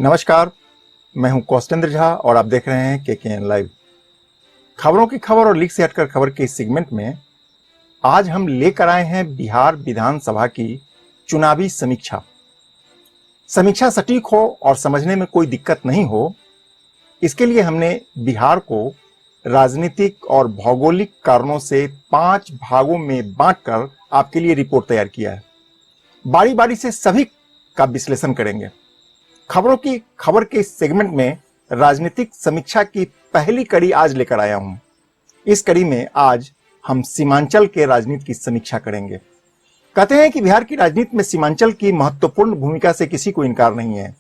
नमस्कार, मैं हूं कौस्तेंद्र झा और आप देख रहे हैं केकेएन लाइव। खबरों की खबर और लीक से हटकर खबर के इस सेगमेंट में आज हम लेकर आए हैं बिहार विधानसभा की चुनावी समीक्षा। समीक्षा सटीक हो और समझने में कोई दिक्कत नहीं हो, इसके लिए हमने बिहार को राजनीतिक और भौगोलिक कारणों से 5 भागों में बांटकर आपके लिए रिपोर्ट तैयार किया है। बारी बारी से सभी का विश्लेषण करेंगे। खबरों की खबर के इस सेगमेंट में राजनीतिक समीक्षा की पहली कड़ी आज लेकर आया हूं। इस कड़ी में आज हम सीमांचल के राजनीति की समीक्षा करेंगे। कहते हैं कि बिहार की राजनीति में सीमांचल की महत्वपूर्ण भूमिका से किसी को इनकार नहीं है।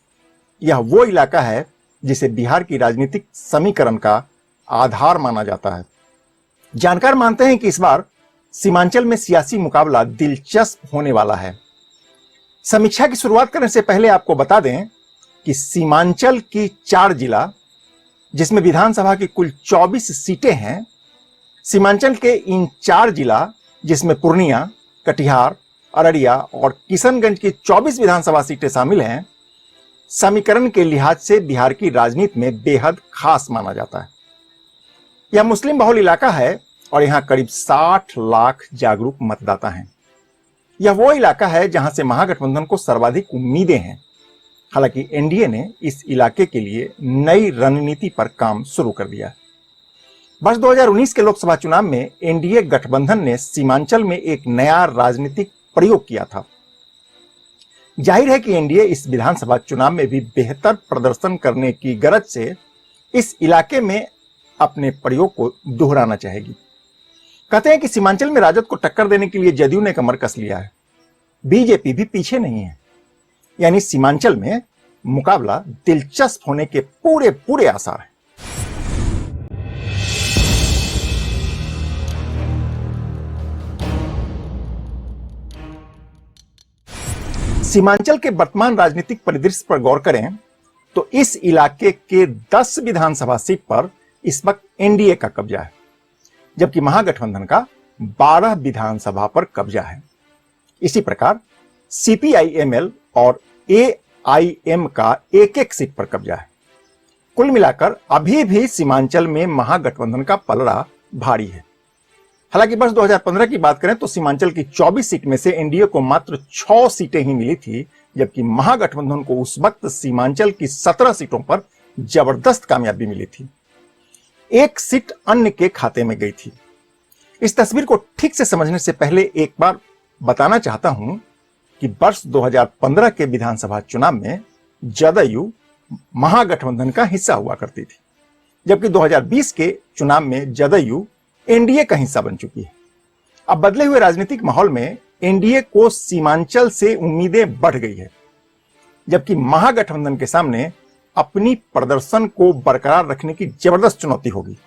यह वो इलाका है जिसे बिहार की राजनीतिक समीकरण का आधार माना जाता है। जानकार मानते हैं कि इस बार सीमांचल में सियासी मुकाबला दिलचस्प होने वाला है। समीक्षा की शुरुआत करने से पहले आपको बता दें कि सीमांचल की 4 जिला, जिसमें विधानसभा की कुल 24 सीटें हैं, सीमांचल के इन 4 जिला जिसमें पूर्णिया, कटिहार, अररिया और किशनगंज की 24 विधानसभा सीटें शामिल हैं, समीकरण के लिहाज से बिहार की राजनीति में बेहद खास माना जाता है। यह मुस्लिम बहुल इलाका है और यहां करीब 60 लाख जागरूक मतदाता हैं। यह वो इलाका है जहां से महागठबंधन को सर्वाधिक उम्मीदें हैं। हालांकि एनडीए ने इस इलाके के लिए नई रणनीति पर काम शुरू कर दिया है। वर्ष 2019 के लोकसभा चुनाव में एनडीए गठबंधन ने सीमांचल में एक नया राजनीतिक प्रयोग किया था। जाहिर है कि एनडीए इस विधानसभा चुनाव में भी बेहतर प्रदर्शन करने की गरज से इस इलाके में अपने प्रयोग को दोहराना चाहेगी। कहते हैं कि सीमांचल में राजद को टक्कर देने के लिए जदयू ने कमर कस लिया है। बीजेपी भी पीछे नहीं है, यानी सीमांचल में मुकाबला दिलचस्प होने के पूरे आसार हैं। सीमांचल के वर्तमान राजनीतिक परिदृश्य पर गौर करें तो इस इलाके के 10 विधानसभा सीट पर इस वक्त एनडीए का कब्जा है, जबकि महागठबंधन का 12 विधानसभा पर कब्जा है। इसी प्रकार सीपीआईएमएल और एआईएम का एक सीट पर कब्जा है। कुल मिलाकर अभी भी सीमांचल में महागठबंधन का पलड़ा भारी है। हालांकि वर्ष 2015 की बात करें तो सीमांचल की 24 सीट में से एनडीए को मात्र 6 सीटें ही मिली थी, जबकि महागठबंधन को उस वक्त सीमांचल की 17 सीटों पर जबरदस्त कामयाबी मिली थी। 1 सीट अन्य के खाते में गई थी। इस तस्वीर को ठीक से समझने से पहले एक बार बताना चाहता हूं कि वर्ष 2015 के विधानसभा चुनाव में जदयू महागठबंधन का हिस्सा हुआ करती थी, जबकि 2020 के चुनाव में जदयू एनडीए का हिस्सा बन चुकी है। अब बदले हुए राजनीतिक माहौल में एनडीए को सीमांचल से उम्मीदें बढ़ गई है, जबकि महागठबंधन के सामने अपनी प्रदर्शन को बरकरार रखने की जबरदस्त चुनौती होगी।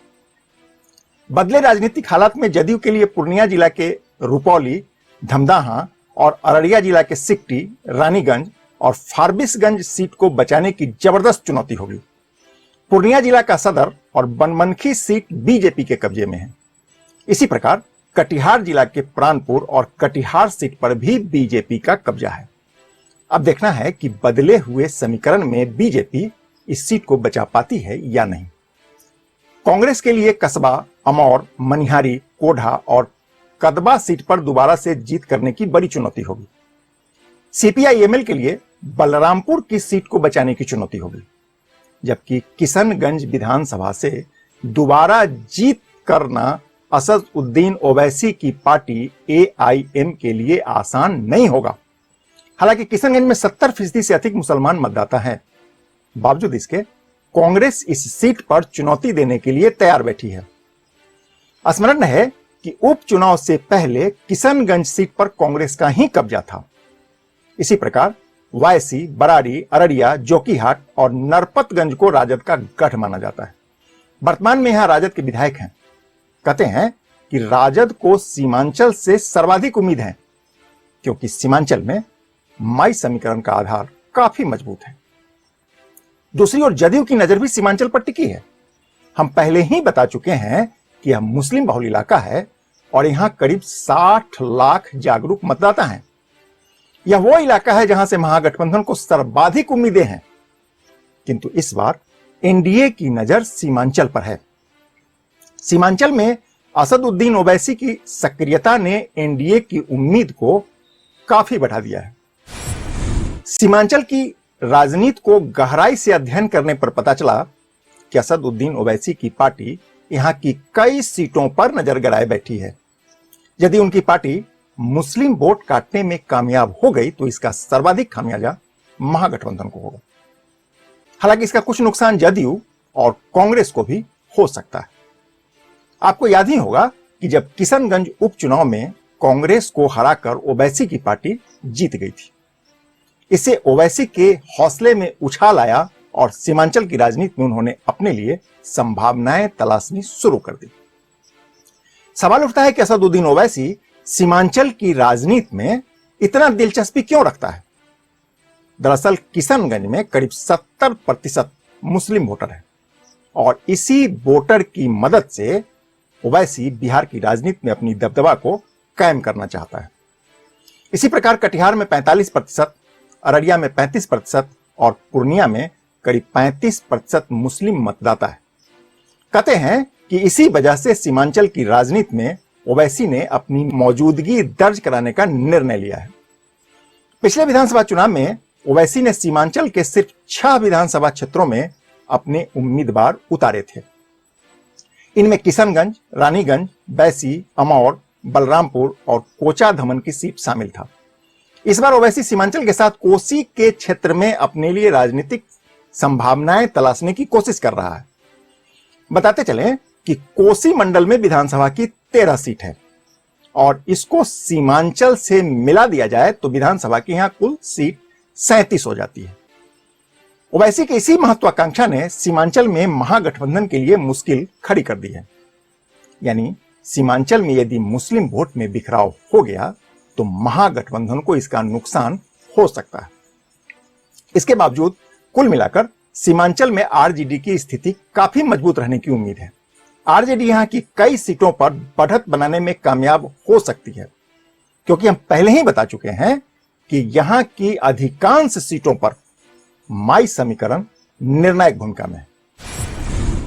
बदले राजनीतिक हालात में जदयू के लिए पूर्णिया जिला के रुपौली, धमदाहा और अररिया जिला के सिकटी, रानीगंज और फारबिसगंज सीट को बचाने की जबरदस्त चुनौती होगी। पूर्णिया जिला का सदर और बनमनखी सीट बीजेपी के कब्जे में है। इसी प्रकार कटिहार जिला के प्राणपुर और कटिहार सीट पर भी बीजेपी का कब्जा है। अब देखना है कि बदले हुए समीकरण में बीजेपी इस सीट को बचा पाती है या नहीं। कांग्रेस के लिए कसबा, अमौर, मनिहारी, कोढ़ा और कदबा सीट पर दोबारा से जीत करने की बड़ी चुनौती होगी। सीपीआईएमएल के लिए बलरामपुर की सीट को बचाने की चुनौती होगी, जबकि किशनगंज विधानसभा से दोबारा जीत करना असदुद्दीन ओवैसी की पार्टी एआईएम के लिए आसान नहीं होगा। हालांकि किशनगंज में 70% से अधिक मुसलमान मतदाता हैं। बावजूद इसके कांग्रेस इस सीट पर चुनौती देने के लिए तैयार बैठी है। स्मरण है कि उपचुनाव से पहले किशनगंज सीट पर कांग्रेस का ही कब्जा था। इसी प्रकार वायसी, बरारी, अररिया, जोकीहाट और नरपतगंज को राजद का गढ़ माना जाता है। वर्तमान में यहां राजद के विधायक हैं। कहते हैं कि राजद को सीमांचल से सर्वाधिक उम्मीद है, क्योंकि सीमांचल में माई समीकरण का आधार काफी मजबूत है। दूसरी ओर जदयू की नजर भी सीमांचल पर टिकी है। हम पहले ही बता चुके हैं कि यह मुस्लिम बहुल इलाका है और यहां करीब 60 लाख जागरूक मतदाता हैं। यह वो इलाका है जहां से महागठबंधन को सर्वाधिक उम्मीदें हैं। किंतु इस बार एनडीए की नजर सीमांचल पर है। सीमांचल में असदुद्दीन ओवैसी की सक्रियता ने एनडीए की उम्मीद को काफी बढ़ा दिया है। सीमांचल की राजनीति को गहराई से अध्ययन करने पर पता चला कि असदुद्दीन ओवैसी की पार्टी यहां की कई सीटों पर नजर गड़ाए बैठी है। यदि उनकी पार्टी मुस्लिम वोट काटने में कामयाब हो गई तो इसका सर्वाधिक खामियाजा महागठबंधन को होगा। हालांकि इसका कुछ नुकसान जदयू और कांग्रेस को भी हो सकता है। आपको याद ही होगा कि जब किशनगंज उपचुनाव में कांग्रेस को हराकर ओवैसी की पार्टी जीत गई थी, इससे ओवैसी के हौसले में उछाल आया और सीमांचल की राजनीति में उन्होंने अपने लिए संभावनाएं तलाशनी शुरू कर दी। सवाल उठता है कि असदुद्दीन ओवैसी सीमांचल की राजनीति में इतना दिलचस्पी क्यों रखता है। दरअसल किशनगंज में करीब 70% मुस्लिम वोटर है और इसी वोटर की मदद से ओवैसी बिहार की राजनीति में अपनी दबदबा को कायम करना चाहता है। इसी प्रकार कटिहार में 45%, अररिया में 35% और पूर्णिया में करीब 35% मुस्लिम मतदाता है। कहते हैं कि इसी वजह से सीमांचल की राजनीति में ओवैसी ने अपनी मौजूदगी दर्ज कराने का निर्णय लिया है। पिछले विधानसभा चुनाव में ओवैसी ने सीमांचल के सिर्फ 6 विधानसभा क्षेत्रों में अपने उम्मीदवार उतारे थे। इनमें किशनगंज, रानीगंज, बैसी, अमौर, बलरामपुर और कोचाधमन की सीट शामिल था। इस बार ओवैसी सीमांचल के साथ कोसी के क्षेत्र में अपने लिए राजनीतिक संभावनाएं तलाशने की कोशिश कर रहा है। बताते चलें कि कोसी मंडल में विधानसभा की 13 सीट है और इसको सीमांचल से मिला दिया जाए तो विधानसभा की यहां कुल सीट 37 हो जाती है। ओवैसी की इसी महत्वाकांक्षा ने सीमांचल में महागठबंधन के लिए मुश्किल खड़ी कर दी है। यानी सीमांचल में यदि मुस्लिम वोट में बिखराव हो गया तो महागठबंधन को इसका नुकसान हो सकता है। इसके बावजूद कुल मिलाकर सीमांचल में आरजेडी की स्थिति काफी मजबूत रहने की उम्मीद है। आरजेडी यहां की कई सीटों पर बढ़त बनाने में कामयाब हो सकती है, क्योंकि हम पहले ही बता चुके हैं कि यहां की अधिकांश सीटों पर माई समीकरण निर्णायक भूमिका में है।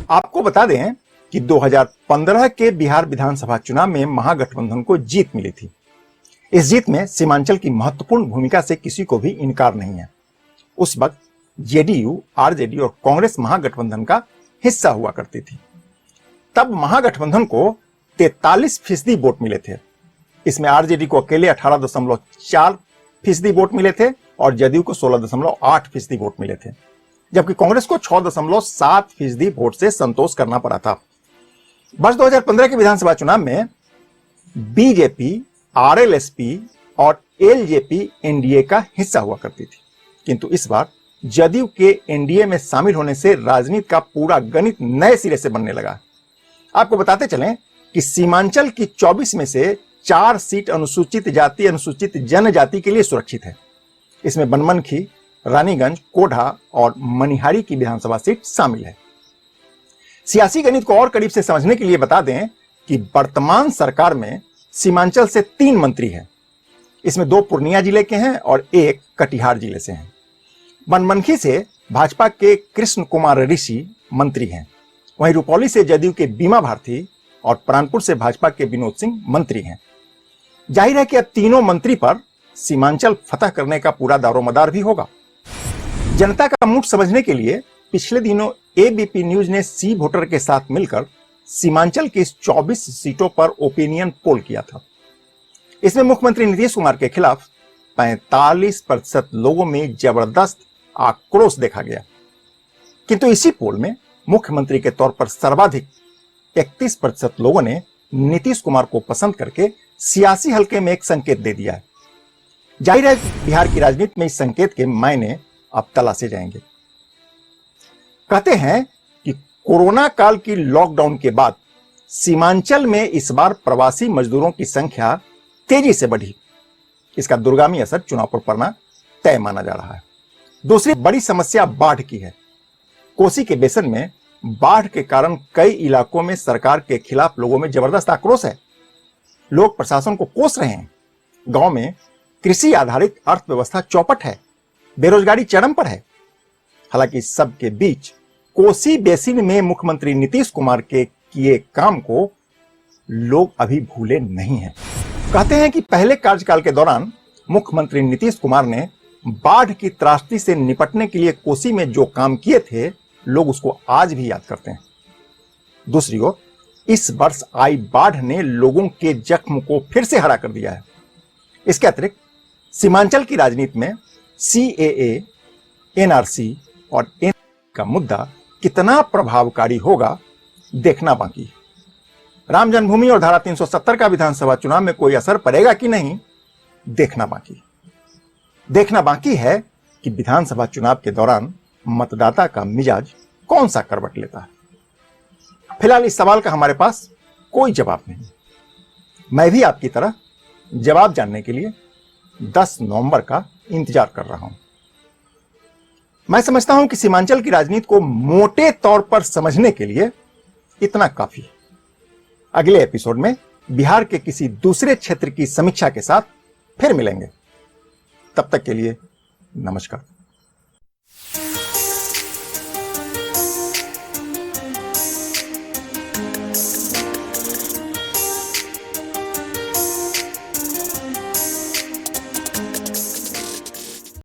आपको बता दें कि 2015 के बिहार विधानसभा चुनाव में महागठबंधन को जीत मिली थी। इस जीत में सीमांचल की महत्वपूर्ण भूमिका से किसी को भी इनकार नहीं है। उस वक्त जेडीयू, आरजेडी और कांग्रेस महागठबंधन का हिस्सा हुआ करती थी। तब महागठबंधन को 43% वोट मिले थे। इसमें आरजेडी को अकेले 18.4% वोट मिले थे और जदयू को 16.8% वोट मिले थे, जबकि कांग्रेस को 6.7% वोट से संतोष करना पड़ा था। वर्ष 2015 के विधानसभा चुनाव में बीजेपी, आरएलएसपी और एलजेपी एनडीए का हिस्सा हुआ करती थी, किंतु इस बार जदयू के एनडीए में शामिल होने से राजनीति का पूरा गणित नए सिरे से बनने लगा। आपको बताते चलें कि सीमांचल की 24 में से 4 सीट अनुसूचित जाति, अनुसूचित जनजाति के लिए सुरक्षित है। इसमें बनमनखी, रानीगंज, कोढ़ा और मनिहारी की विधानसभा सीट शामिल है। सियासी गणित को और करीब से समझने के लिए बता दें कि वर्तमान सरकार में सीमांचल से 3 मंत्री हैं। इसमें 2 पूर्णिया जिले के हैं और 1 कटिहार जिले से हैं। बनमनखी से भाजपा के कृष्ण कुमार ऋषि मंत्री हैं। वहीं रुपौली से जदयू के बीमा भारती और प्राणपुर से भाजपा के विनोद सिंह मंत्री हैं। जाहिर है कि अब तीनों मंत्री पर सीमांचल फतह करने का पूरा दारोमदार भी होगा। जनता का मूड समझने के लिए पिछले दिनों एबीपी न्यूज ने सी वोटर के साथ मिलकर सीमांचल की 24 सीटों पर ओपिनियन पोल किया था। इसमें मुख्यमंत्री नीतीश कुमार के खिलाफ 45% लोगों में जबरदस्त आक्रोश देखा गया, किंतु इसी पोल में मुख्यमंत्री के तौर पर सर्वाधिक 31% लोगों ने नीतीश कुमार को पसंद करके सियासी हलके में एक संकेत दे दिया है। जाहिर है बिहार की राजनीति में इस संकेत के मायने अब तलाशे जाएंगे। कहते हैं कि कोरोना काल की लॉकडाउन के बाद सीमांचल में इस बार प्रवासी मजदूरों की संख्या तेजी से बढ़ी। इसका दूरगामी असर चुनाव पर पड़ना तय माना जा रहा है। दूसरी बड़ी समस्या बाढ़ की है। कोसी के बेसिन में बाढ़ के कारण कई इलाकों में सरकार के खिलाफ लोगों में जबरदस्त आक्रोश है। लोग प्रशासन को कोस रहे हैं। गांव में कृषि आधारित अर्थव्यवस्था चौपट है। बेरोजगारी चरम पर है। हालांकि सबके बीच कोसी बेसिन में मुख्यमंत्री नीतीश कुमार के किए काम को लोग अभी भूले नहीं हैं। कहते हैं कि पहले कार्यकाल के दौरान मुख्यमंत्री नीतीश कुमार ने बाढ़ की त्रासदी से निपटने के लिए कोसी में जो काम किए थे, लोग उसको आज भी याद करते हैं। दूसरी ओर इस वर्ष आई बाढ़ ने लोगों के जख्म को फिर से हरा कर दिया है। इसके अतिरिक्त सीमांचल की राजनीति में CAA, NRC और NRC का मुद्दा कितना प्रभावकारी होगा, देखना बाकी है। राम जन्मभूमि और धारा 370 का विधानसभा चुनाव में कोई असर पड़ेगा कि नहीं, देखना बाकी है कि विधानसभा चुनाव के दौरान मतदाता का मिजाज कौन सा करवट लेता है। फिलहाल इस सवाल का हमारे पास कोई जवाब नहीं। मैं भी आपकी तरह जवाब जानने के लिए 10 नवंबर का इंतजार कर रहा हूं। मैं समझता हूं कि सीमांचल की राजनीति को मोटे तौर पर समझने के लिए इतना काफी है। अगले एपिसोड में बिहार के किसी दूसरे क्षेत्र की समीक्षा के साथ फिर मिलेंगे। तब तक के लिए नमस्कार।